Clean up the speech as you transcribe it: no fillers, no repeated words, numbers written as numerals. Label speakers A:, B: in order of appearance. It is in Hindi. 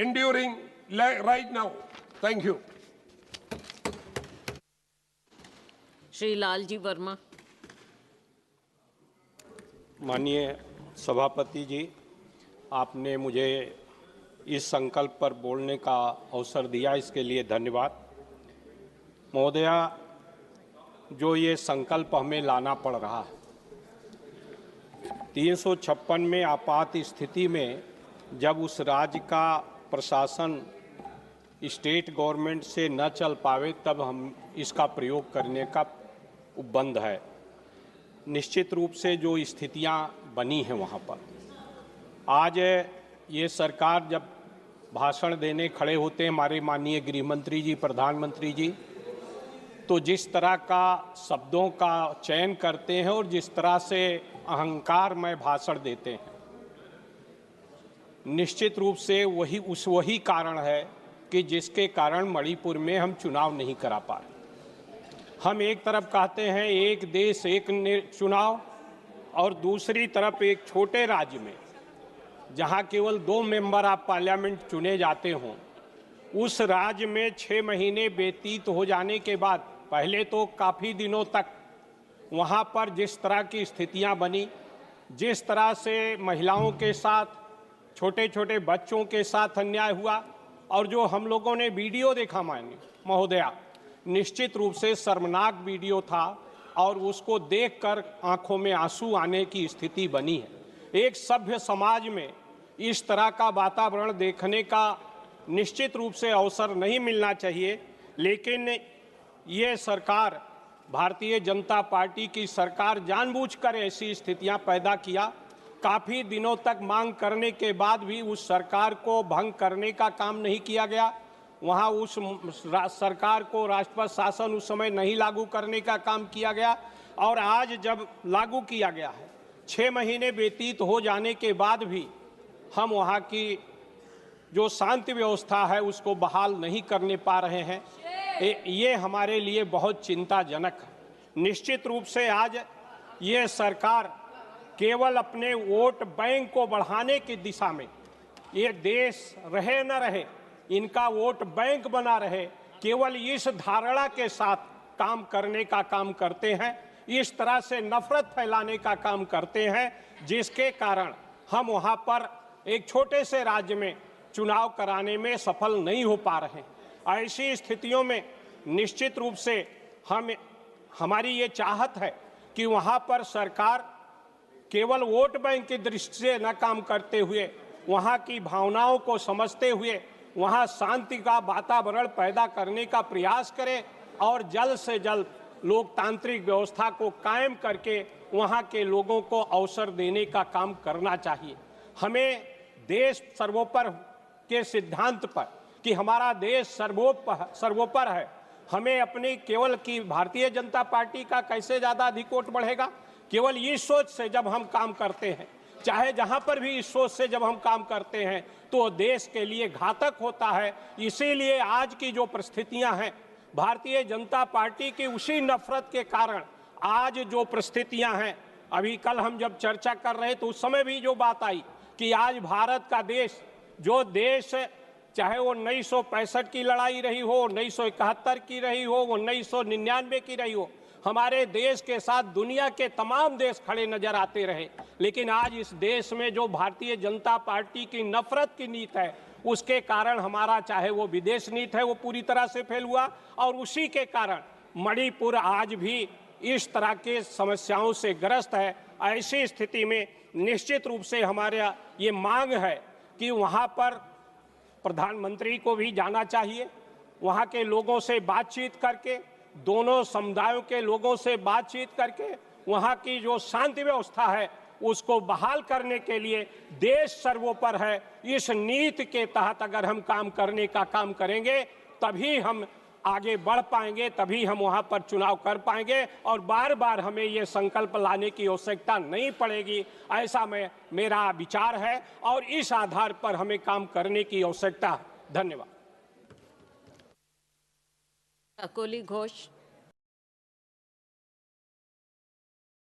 A: enduring right now. Thank you.
B: Shri Lalji Verma.
C: माननीय सभापति जी, आपने मुझे इस संकल्प पर बोलने का अवसर दिया, इसके लिए धन्यवाद। महोदया, जो ये संकल्प हमें लाना पड़ रहा है, 356 में आपात स्थिति में जब उस राज्य का प्रशासन स्टेट गवर्नमेंट से न चल पावे, तब हम इसका प्रयोग करने का उपबंध है। निश्चित रूप से जो स्थितियां बनी हैं वहाँ पर, आज ये सरकार जब भाषण देने खड़े होते हैं हमारे माननीय गृह मंत्री जी, प्रधानमंत्री जी, तो जिस तरह का शब्दों का चयन करते हैं और जिस तरह से अहंकारमय भाषण देते हैं, निश्चित रूप से वही कारण है कि जिसके कारण मणिपुर में हम चुनाव नहीं करा पा रहे। हम एक तरफ कहते हैं एक देश एक चुनाव, और दूसरी तरफ एक छोटे राज्य में जहां केवल 2 मेंबर ऑफ पार्लियामेंट चुने जाते हों, उस राज्य में 6 महीने व्यतीत हो जाने के बाद पहले तो काफ़ी दिनों तक वहां पर जिस तरह की स्थितियां बनी, जिस तरह से महिलाओं के साथ, छोटे छोटे बच्चों के साथ अन्याय हुआ, और जो हम लोगों ने वीडियो देखा माननीय महोदया, निश्चित रूप से शर्मनाक वीडियो था और उसको देखकर आंखों में आंसू आने की स्थिति बनी है। एक सभ्य समाज में इस तरह का वातावरण देखने का निश्चित रूप से अवसर नहीं मिलना चाहिए, लेकिन ये सरकार, भारतीय जनता पार्टी की सरकार जानबूझकर ऐसी स्थितियां पैदा किया। काफ़ी दिनों तक मांग करने के बाद भी उस सरकार को भंग करने का काम नहीं किया गया। वहाँ उस सरकार को राष्ट्रपति शासन उस समय नहीं लागू करने का काम किया गया, और आज जब लागू किया गया है, 6 महीने व्यतीत हो जाने के बाद भी हम वहाँ की जो शांति व्यवस्था है उसको बहाल नहीं करने पा रहे हैं। ये हमारे लिए बहुत चिंताजनक है। निश्चित रूप से आज ये सरकार केवल अपने वोट बैंक को बढ़ाने की दिशा में, ये देश रहे न रहे, इनका वोट बैंक बना रहे, केवल इस धारणा के साथ काम करने का काम करते हैं, इस तरह से नफरत फैलाने का काम करते हैं, जिसके कारण हम वहां पर एक छोटे से राज्य में चुनाव कराने में सफल नहीं हो पा रहे। ऐसी स्थितियों में निश्चित रूप से हमारी ये चाहत है कि वहां पर सरकार केवल वोट बैंक की दृष्टि से न काम करते हुए, वहां की भावनाओं को समझते हुए वहां शांति का वातावरण पैदा करने का प्रयास करे और जल्द से जल्द लोकतांत्रिक व्यवस्था को कायम करके वहां के लोगों को अवसर देने का काम करना चाहिए। हमें देश सर्वोपरि के सिद्धांत पर कि हमारा देश सर्वोपर है, हमें अपनी केवल कि भारतीय जनता पार्टी का कैसे ज़्यादा अधिक वोट बढ़ेगा, केवल इस सोच से जब हम काम करते हैं, चाहे जहां पर भी इस सोच से जब हम काम करते हैं, तो देश के लिए घातक होता है। इसीलिए आज की जो परिस्थितियां हैं, भारतीय जनता पार्टी की उसी नफरत के कारण आज जो परिस्थितियां हैं, अभी कल हम जब चर्चा कर रहे तो उस समय भी जो बात आई कि आज भारत का देश, जो देश चाहे वो 1965 की लड़ाई रही हो, 1971 की रही हो, 1999 की रही हो, हमारे देश के साथ दुनिया के तमाम देश खड़े नजर आते रहे, लेकिन आज इस देश में जो भारतीय जनता पार्टी की नफरत की नीति है, उसके कारण हमारा चाहे वो विदेश नीति है वो पूरी तरह से फेल हुआ, और उसी के कारण मणिपुर आज भी इस तरह के समस्याओं से ग्रस्त है। ऐसी स्थिति में निश्चित रूप से हमारा ये मांग है कि वहाँ पर प्रधानमंत्री को भी जाना चाहिए, वहाँ के लोगों से बातचीत करके, दोनों समुदायों के लोगों से बातचीत करके वहाँ की जो शांति व्यवस्था है उसको बहाल करने के लिए देश सर्वोपर है, इस नीति के तहत अगर हम काम करने का काम करेंगे तभी हम आगे बढ़ पाएंगे, तभी हम वहाँ पर चुनाव कर पाएंगे और बार बार हमें ये संकल्प लाने की आवश्यकता नहीं पड़ेगी, ऐसा मेरा विचार है और इस आधार पर हमें काम करने की आवश्यकता है। धन्यवाद।
B: अकोली घोष।